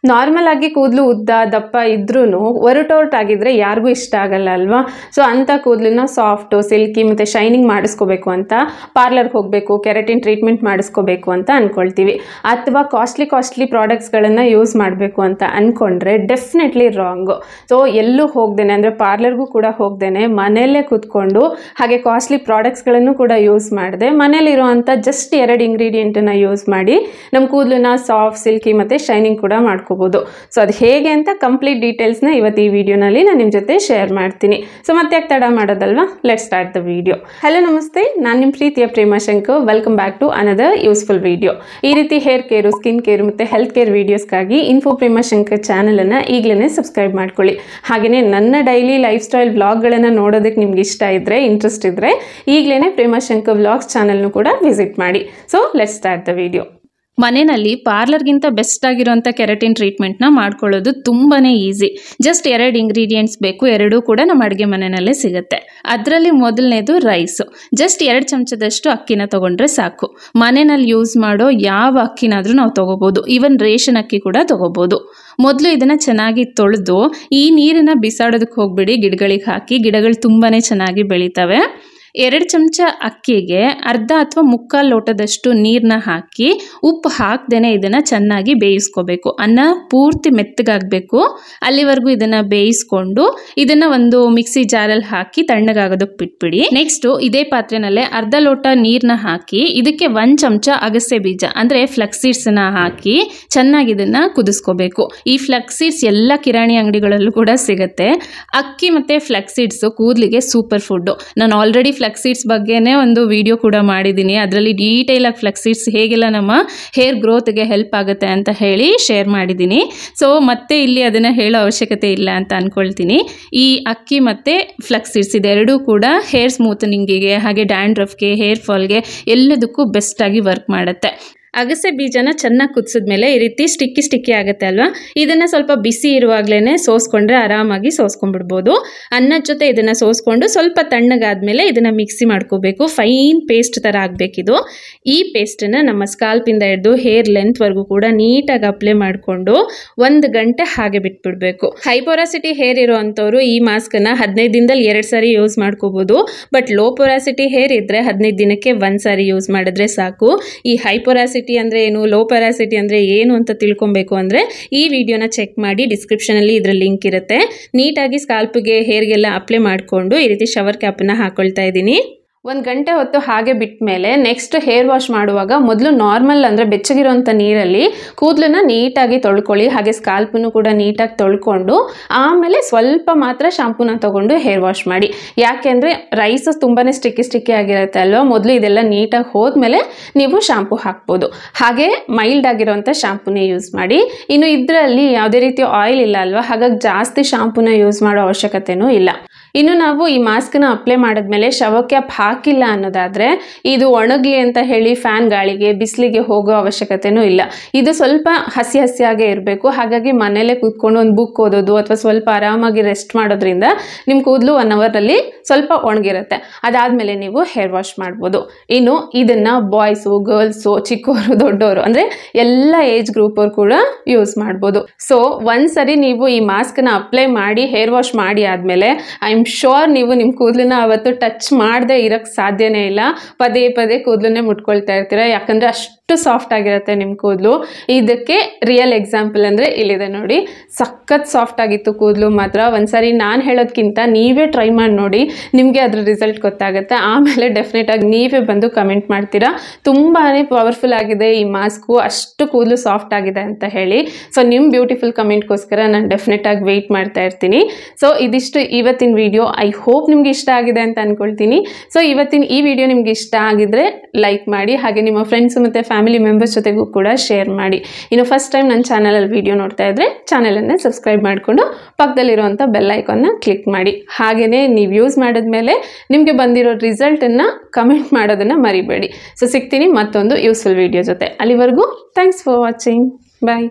Normal ಆಗಿ ಕೂದಲು ಉದ್ದ ದಪ್ಪ ಇದ್ರೂ ಒರಟೊರಟಾಗಿದ್ರೆ ಯಾರಿಗೂ ಇಷ್ಟ ಆಗಲ್ಲ ಅಲ್ವಾ. ಸೊ ಅಂಥ ಕೂದಲನ್ನ ಸಾಫ್ಟು ಸಿಲ್ಕಿ ಮತ್ತು ಶೈನಿಂಗ್ ಮಾಡಿಸ್ಕೋಬೇಕು ಅಂತ ಪಾರ್ಲರ್ಗೆ ಹೋಗಬೇಕು, ಕೆರಾಟಿನ್ ಟ್ರೀಟ್ಮೆಂಟ್ ಮಾಡಿಸ್ಕೋಬೇಕು ಅಂತ ಅಂದ್ಕೊಳ್ತೀವಿ. ಅಥವಾ ಕಾಸ್ಟ್ಲಿ ಪ್ರಾಡಕ್ಟ್ಸ್ಗಳನ್ನು ಯೂಸ್ ಮಾಡಬೇಕು ಅಂತ ಅಂದ್ಕೊಂಡ್ರೆ ಡೆಫಿನೆಟ್ಲಿ ರಾಂಗು. ಸೊ ಎಲ್ಲೂ ಹೋಗ್ದೇನೆ ಅಂದರೆ ಪಾರ್ಲರ್ಗೂ ಕೂಡ ಹೋಗ್ದೇನೆ ಮನೆಯಲ್ಲೇ ಕೂತ್ಕೊಂಡು ಹಾಗೆ ಕಾಸ್ಟ್ಲಿ ಪ್ರಾಡಕ್ಟ್ಸ್ಗಳನ್ನು ಕೂಡ ಯೂಸ್ ಮಾಡಿದೆ ಮನೇಲಿರುವಂಥ ಜಸ್ಟ್ 2 ಇಂಗ್ರೀಡಿಯೆಂಟನ್ನು ಯೂಸ್ ಮಾಡಿ ನಮ್ಮ ಕೂದಲನ್ನ ಸಾಫ್ಟ್ ಸಿಲ್ಕಿ ಮತ್ತು ಶೈನಿಂಗ್ ಕೂಡ ಮಾಡ್ಕೋಬೋದು. ಸೊ ಅದು ಹೇಗೆ ಅಂತ ಕಂಪ್ಲೀಟ್ ಡೀಟೇಲ್ಸ್ನ ಇವತ್ತು ಈ ವಿಡಿಯೋನಲ್ಲಿ ನಾನು ನಿಮ್ಮ ಜೊತೆ ಶೇರ್ ಮಾಡ್ತೀನಿ. ಸೊ ಮತ್ತೆ ಯಾಕೆ ತಡ ಮಾಡೋದಲ್ವಾ, let's start the video. Hello ನಮಸ್ತೆ, ನಾನು ನಿಮ್ಮ ಪ್ರೀತಿಯ Prema Shankar. Welcome back to another useful video. ಈ ರೀತಿ ಹೇರ್ ಕೇರು, ಸ್ಕಿನ್ ಕೇರು ಮತ್ತು ಹೆಲ್ತ್ ಕೇರ್ ವಿಡಿಯೋಸ್ಗಾಗಿ ಇನ್ಫೋ ಪ್ರೇಮಾ ಶಂಕರ್ ಚಾನಲನ್ನು ಈಗಲೇ ಸಬ್ಸ್ಕ್ರೈಬ್ ಮಾಡ್ಕೊಳ್ಳಿ. ಹಾಗೆಯೇ ನನ್ನ ಡೈಲಿ ಲೈಫ್ ಸ್ಟೈಲ್ ವ್ಲಾಗ್ಗಳನ್ನು ನೋಡೋದಕ್ಕೆ ನಿಮ್ಗೆ ಇಷ್ಟ ಇದ್ದರೆ, ಇಂಟ್ರೆಸ್ಟ್ ಇದ್ದರೆ ಈಗಲೇ ಪ್ರೇಮಾ ಶಂಕರ್ ವ್ಲಾಗ್ಸ್ ಚಾನಲ್ನು ಕೂಡ ವಿಸಿಟ್ ಮಾಡಿ. So let's start the video. ಮನೆಯಲ್ಲಿ ಪಾರ್ಲರ್ಗಿಂತ ಬೆಸ್ಟ್ ಆಗಿರೋಂಥ ಕೆರಾಟಿನ್ ಟ್ರೀಟ್ಮೆಂಟ್ನ ಮಾಡ್ಕೊಳ್ಳೋದು ತುಂಬಾ ಈಸಿ. ಜಸ್ಟ್ 2 ಇಂಗ್ರೀಡಿಯೆಂಟ್ಸ್ ಬೇಕು, ಎರಡೂ ಕೂಡ ನಮ್ಮ ಅಡುಗೆ ಮನೆಯಲ್ಲೇ ಸಿಗುತ್ತೆ. ಅದರಲ್ಲಿ ಮೊದಲನೇದು ರೈಸು. ಜಸ್ಟ್ 2 ಚಮಚದಷ್ಟು ಅಕ್ಕಿನ ತೊಗೊಂಡ್ರೆ ಸಾಕು. ಮನೆಯಲ್ಲಿ ಯೂಸ್ ಮಾಡೋ ಯಾವ ಅಕ್ಕಿನಾದರೂ ನಾವು ತೊಗೋಬೋದು, ಈವನ್ ರೇಷನ್ ಅಕ್ಕಿ ಕೂಡ ತೊಗೋಬೋದು. ಮೊದಲು ಇದನ್ನು ಚೆನ್ನಾಗಿ ತೊಳೆದು ಈ ನೀರನ್ನು ಬಿಸಾಡೋದಕ್ಕೆ ಹೋಗ್ಬಿಡಿ, ಗಿಡಗಳಿಗೆ ಹಾಕಿ. ಗಿಡಗಳು ತುಂಬಾ ಚೆನ್ನಾಗಿ ಬೆಳೀತವೆ. 2 ಚಮಚ ಅಕ್ಕಿಗೆ ಅರ್ಧ ಅಥವಾ 3/4 ಲೋಟದಷ್ಟು ನೀರನ್ನ ಹಾಕಿ ಉಪ್ಪು ಹಾಕ್ದೇನೆ ಇದನ್ನು ಚೆನ್ನಾಗಿ ಬೇಯಿಸ್ಕೋಬೇಕು. ಅನ್ನ ಪೂರ್ತಿ ಮೆತ್ತಗಾಗಬೇಕು, ಅಲ್ಲಿವರೆಗೂ ಇದನ್ನು ಬೇಯಿಸ್ಕೊಂಡು ಇದನ್ನು ಒಂದು ಮಿಕ್ಸಿ ಜಾರಲ್ಲಿ ಹಾಕಿ ತಣ್ಣಗಾಗೋದಕ್ಕೆ ಬಿಟ್ಬಿಡಿ. ನೆಕ್ಸ್ಟು ಇದೇ ಪಾತ್ರೆನಲ್ಲೇ ಅರ್ಧ ಲೋಟ ನೀರನ್ನ ಹಾಕಿ ಇದಕ್ಕೆ 1 ಚಮಚ ಅಗಸೆ ಬೀಜ ಅಂದರೆ ಫ್ಲಕ್ಸ್ ಸೀಡ್ಸನ್ನು ಹಾಕಿ ಚೆನ್ನಾಗಿ ಇದನ್ನು ಕುದಿಸ್ಕೋಬೇಕು. ಈ ಫ್ಲಕ್ಸ್ ಸೀಡ್ಸ್ ಎಲ್ಲ ಕಿರಾಣಿ ಅಂಗಡಿಗಳಲ್ಲೂ ಕೂಡ ಸಿಗುತ್ತೆ. ಅಕ್ಕಿ ಮತ್ತು ಫ್ಲಕ್ಸ್ ಸೀಡ್ಸು ಕೂದಲಿಗೆ ಸೂಪರ್ ಫುಡ್ಡು. ನಾನು ಆಲ್ರೆಡಿ ಫ್ಲಕ್ಸ್ ಸೀಡ್ಸ್ ಬಗ್ಗೆನೇ ಒಂದು ವಿಡಿಯೋ ಕೂಡ ಮಾಡಿದ್ದೀನಿ. ಅದರಲ್ಲಿ ಡೀಟೇಲಾಗಿ ಫ್ಲಕ್ಸ್ ಸೀಡ್ಸ್ ಹೇಗೆಲ್ಲ ನಮ್ಮ ಹೇರ್ ಗ್ರೋತ್ಗೆ ಹೆಲ್ಪ್ ಆಗುತ್ತೆ ಅಂತ ಹೇಳಿ ಶೇರ್ ಮಾಡಿದ್ದೀನಿ. ಸೊ ಮತ್ತೆ ಇಲ್ಲಿ ಅದನ್ನು ಹೇಳೋ ಅವಶ್ಯಕತೆ ಇಲ್ಲ ಅಂತ ಅಂದ್ಕೊಳ್ತೀನಿ. ಈ ಅಕ್ಕಿ ಮತ್ತು ಫ್ಲಕ್ಸ್ ಸೀಡ್ಸ್ ಇದೆರಡೂ ಕೂಡ ಹೇರ್ ಸ್ಮೂತನಿಂಗಿಗೆ ಹಾಗೆ ಡ್ಯಾಂಡ್ರಫ್ಗೆ ಹೇರ್ ಫಾಲ್ಗೆ ಎಲ್ಲದಕ್ಕೂ ಬೆಸ್ಟಾಗಿ ವರ್ಕ್ ಮಾಡುತ್ತೆ. ಅಗಸೆ ಬೀಜನ ಚೆನ್ನಾಗಿ ಕುದಿಸಿದ್ಮೇಲೆ ಈ ರೀತಿ ಸ್ಟಿಕ್ಕಿ ಆಗುತ್ತೆ ಅಲ್ವಾ, ಇದನ್ನು ಸ್ವಲ್ಪ ಬಿಸಿ ಇರುವಾಗಲೇ ಸೋಸ್ಕೊಂಡ್ರೆ ಆರಾಮಾಗಿ ಸೋಸ್ಕೊಂಡ್ಬಿಡ್ಬೋದು. ಅನ್ನದ ಜೊತೆ ಇದನ್ನು ಸೋಸ್ಕೊಂಡು ಸ್ವಲ್ಪ ತಣ್ಣಗಾದ್ಮೇಲೆ ಇದನ್ನು ಮಿಕ್ಸಿ ಮಾಡ್ಕೋಬೇಕು. ಫೈನ್ ಪೇಸ್ಟ್ ಥರ ಆಗಬೇಕಿದು. ಈ ಪೇಸ್ಟನ್ನು ನಮ್ಮ ಸ್ಕಾಲ್ಪಿಂದ ಹಿಡಿದು ಹೇರ್ ಲೆಂತ್ವರೆಗೂ ಕೂಡ ನೀಟಾಗಿ ಅಪ್ಲೈ ಮಾಡಿಕೊಂಡು 1 ಗಂಟೆ ಹಾಗೆ ಬಿಟ್ಬಿಡಬೇಕು. ಹೈಪೊರಾಸಿಟಿ ಹೇರ್ ಇರೋ ಅಂಥವ್ರು ಈ ಮಾಸ್ಕನ್ನು 15 ದಿನದಲ್ಲಿ 2 ಸಾರಿ ಯೂಸ್ ಮಾಡ್ಕೋಬೋದು. ಬಟ್ ಲೋ ಪೊರಾಸಿಟಿ ಹೇರ್ ಇದ್ದರೆ 15 ದಿನಕ್ಕೆ 1 ಸಾರಿ ಯೂಸ್ ಮಾಡಿದ್ರೆ ಸಾಕು. ಈ ಹೈಪೊರಾಸಿಟಿ ಅಂದರೆ ಏನು, ಲೋ ಪೊರಾಸಿಟಿ ಅಂದರೆ ಏನು ಅಂತ ತಿಳ್ಕೊಬೇಕು ಅಂದರೆ ಈ ವಿಡಿಯೋನ ಚೆಕ್ ಮಾಡಿ, ಡಿಸ್ಕ್ರಿಪ್ಷನಲ್ಲಿ ಇದರ ಲಿಂಕ್ ಇರುತ್ತೆ. ನೀಟಾಗಿ ಸ್ಕಾಲ್ಪ್ಗೆ ಹೇರ್ಗೆಲ್ಲ ಅಪ್ಲೈ ಮಾಡಿಕೊಂಡು ಈ ರೀತಿ ಶವರ್ ಕ್ಯಾಪನ್ನು ಹಾಕೊಳ್ತಾ ಇದ್ದೀನಿ. 1 ಗಂಟೆ ಹೊತ್ತು ಹಾಗೆ ಬಿಟ್ಟ ಮೇಲೆ ನೆಕ್ಸ್ಟ್ ಹೇರ್ ವಾಶ್ ಮಾಡುವಾಗ ಮೊದಲು ನಾರ್ಮಲ್ ಅಂದರೆ ಬೆಚ್ಚಗಿರೋಂಥ ನೀರಲ್ಲಿ ಕೂದಲನ್ನ ನೀಟಾಗಿ ತೊಳ್ಕೊಳ್ಳಿ. ಹಾಗೆ ಸ್ಕಾಲ್ಪನ್ನು ಕೂಡ ನೀಟಾಗಿ ತೊಳ್ಕೊಂಡು ಆಮೇಲೆ ಸ್ವಲ್ಪ ಮಾತ್ರ ಶಾಂಪೂನ ತೊಗೊಂಡು ಹೇರ್ ವಾಶ್ ಮಾಡಿ. ಯಾಕೆಂದರೆ ರೈಸಸ್ ತುಂಬಾ ಸ್ಟಿಕ್ಕಿ ಆಗಿರುತ್ತೆ ಅಲ್ವಾ, ಮೊದಲು ಇದೆಲ್ಲ ನೀಟಾಗಿ ಹೋದ್ಮೇಲೆ ನೀವು ಶಾಂಪೂ ಹಾಕ್ಬೋದು. ಹಾಗೆ ಮೈಲ್ಡ್ ಆಗಿರೋಂಥ ಶಾಂಪೂನೇ ಯೂಸ್ ಮಾಡಿ. ಇನ್ನು ಇದರಲ್ಲಿ ಯಾವುದೇ ರೀತಿ ಆಯಿಲ್ ಇಲ್ಲ ಅಲ್ವಾ, ಹಾಗಾಗಿ ಜಾಸ್ತಿ ಶಾಂಪೂನ ಯೂಸ್ ಮಾಡೋ ಅವಶ್ಯಕತೆಯೂ ಇಲ್ಲ. ಇನ್ನು ನಾವು ಈ ಮಾಸ್ಕನ್ನ ಅಪ್ಲೈ ಮಾಡಿದ್ಮೇಲೆ ಶವರ್ ಕ್ಯಾಪ್ ಹಾಕಿಲ್ಲ ಅನ್ನೋದಾದರೆ ಇದು ಒಣಗಲಿ ಅಂತ ಹೇಳಿ ಫ್ಯಾನ್ ಗಾಳಿಗೆ ಬಿಸಿಲಿಗೆ ಹೋಗೋ ಅವಶ್ಯಕತೆಯೂ ಇಲ್ಲ. ಇದು ಸ್ವಲ್ಪ ಹಸಿಯಾಗೇ ಇರಬೇಕು. ಹಾಗಾಗಿ ಮನೇಲೇ ಕೂತ್ಕೊಂಡು ಒಂದು ಬುಕ್ ಓದೋದು ಅಥವಾ ಸ್ವಲ್ಪ ಆರಾಮಾಗಿ ರೆಸ್ಟ್ ಮಾಡೋದ್ರಿಂದ ನಿಮ್ಮ ಕೂದಲು 1 ಅವರಲ್ಲಿ ಸ್ವಲ್ಪ ಒಣಗಿರುತ್ತೆ. ಅದಾದಮೇಲೆ ನೀವು ಹೇರ್ ವಾಶ್ ಮಾಡ್ಬೋದು. ಇನ್ನು ಇದನ್ನು ಬಾಯ್ಸು, ಗರ್ಲ್ಸು, ಚಿಕ್ಕವರು, ದೊಡ್ಡವರು ಅಂದರೆ ಎಲ್ಲ ಏಜ್ ಗ್ರೂಪವ್ರು ಕೂಡ ಯೂಸ್ ಮಾಡ್ಬೋದು. ಸೊ ಒಂದ್ಸರಿ ನೀವು ಈ ಮಾಸ್ಕನ್ನ ಅಪ್ಲೈ ಮಾಡಿ ಹೇರ್ ವಾಶ್ ಮಾಡಿ ಆದಮೇಲೆ ಐ ಆಮ್ ಶೋರ್ ನೀವು ನಿಮ್ಮ ಕೂದಲನ್ನ ಅವತ್ತು ಟಚ್ ಮಾಡದೆ ಇರೋಕ್ಕೆ ಸಾಧ್ಯನೇ ಇಲ್ಲ. ಪದೇ ಕೂದಲನ್ನೇ ಮುಟ್ಕೊಳ್ತಾ ಇರ್ತೀರ, ಯಾಕಂದರೆ ಅಷ್ಟು ಸಾಫ್ಟ್ ಆಗಿರುತ್ತೆ ನಿಮ್ಮ ಕೂದಲು. ಇದಕ್ಕೆ ರಿಯಲ್ ಎಕ್ಸಾಂಪಲ್ ಅಂದರೆ ಇಲ್ಲಿದೆ ನೋಡಿ. ಸಖತ್ ಸಾಫ್ಟ್ ಆಗಿತ್ತು ಕೂದಲು ಮಾತ್ರ. ಒಂದ್ಸರಿ ನಾನು ಹೇಳೋದಕ್ಕಿಂತ ನೀವೇ ಟ್ರೈ ಮಾಡಿ ನೋಡಿ, ನಿಮಗೆ ಅದ್ರ ರಿಸಲ್ಟ್ ಗೊತ್ತಾಗುತ್ತೆ. ಆಮೇಲೆ ಡೆಫಿನೆಟಾಗಿ ನೀವೇ ಬಂದು ಕಮೆಂಟ್ ಮಾಡ್ತೀರಾ ತುಂಬಾ ಪವರ್ಫುಲ್ ಆಗಿದೆ ಈ ಮಾಸ್ಕು, ಅಷ್ಟು ಕೂದಲು ಸಾಫ್ಟ್ ಆಗಿದೆ ಅಂತ ಹೇಳಿ. ಸೊ ನಿಮ್ಮ ಬ್ಯೂಟಿಫುಲ್ ಕಮೆಂಟ್ಗೋಸ್ಕರ ನಾನು ಡೆಫಿನೆಟಾಗಿ ವೆಯ್ಟ್ ಮಾಡ್ತಾ ಇರ್ತೀನಿ. ಸೊ ಇದಿಷ್ಟು ಇವತ್ತಿನ ವಿಡಿಯೋ. ಐ ಹೋಪ್ ನಿಮ್ಗೆ ಇಷ್ಟ ಆಗಿದೆ ಅಂತ ಅಂದ್ಕೊಳ್ತೀನಿ. ಸೊ ಇವತ್ತಿನ ಈ ವಿಡಿಯೋ ನಿಮ್ಗೆ ಇಷ್ಟ ಆಗಿದ್ರೆ ಲೈಕ್ ಮಾಡಿ, ಹಾಗೆ ನಿಮ್ಮ ಫ್ರೆಂಡ್ಸ್ ಮತ್ತು ಫ್ಯಾಮಿಲಿ ಮೆಂಬರ್ಸ್ ಜೊತೆಗೂ ಕೂಡ ಶೇರ್ ಮಾಡಿ. ಇನ್ನು ಫಸ್ಟ್ ಟೈಮ್ ನನ್ನ ಚಾನಲಲ್ಲಿ ವಿಡಿಯೋ ನೋಡ್ತಾ ಇದ್ದರೆ ಚಾನಲನ್ನು ಸಬ್ಸ್ಕ್ರೈಬ್ ಮಾಡಿಕೊಂಡು ಪಕ್ಕದಲ್ಲಿರುವಂಥ ಬೆಲ್ ಐಕಾನ್ನ ಕ್ಲಿಕ್ ಮಾಡಿ. ಹಾಗೆಯೇ ನೀವು ಯೂಸ್ ಮಾಡಿದ್ಮೇಲೆ ನಿಮಗೆ ಬಂದಿರೋ ರಿಸಲ್ಟನ್ನು ಕಮೆಂಟ್ ಮಾಡೋದನ್ನು ಮರಿಬೇಡಿ. ಸೊ ಸಿಗ್ತೀನಿ ಮತ್ತೊಂದು ಯೂಸ್ಫುಲ್ ವಿಡಿಯೋ ಜೊತೆ. ಅಲ್ಲಿವರೆಗೂ ಥ್ಯಾಂಕ್ಸ್ ಫಾರ್ ವಾಚಿಂಗ್. ಬಾಯ್.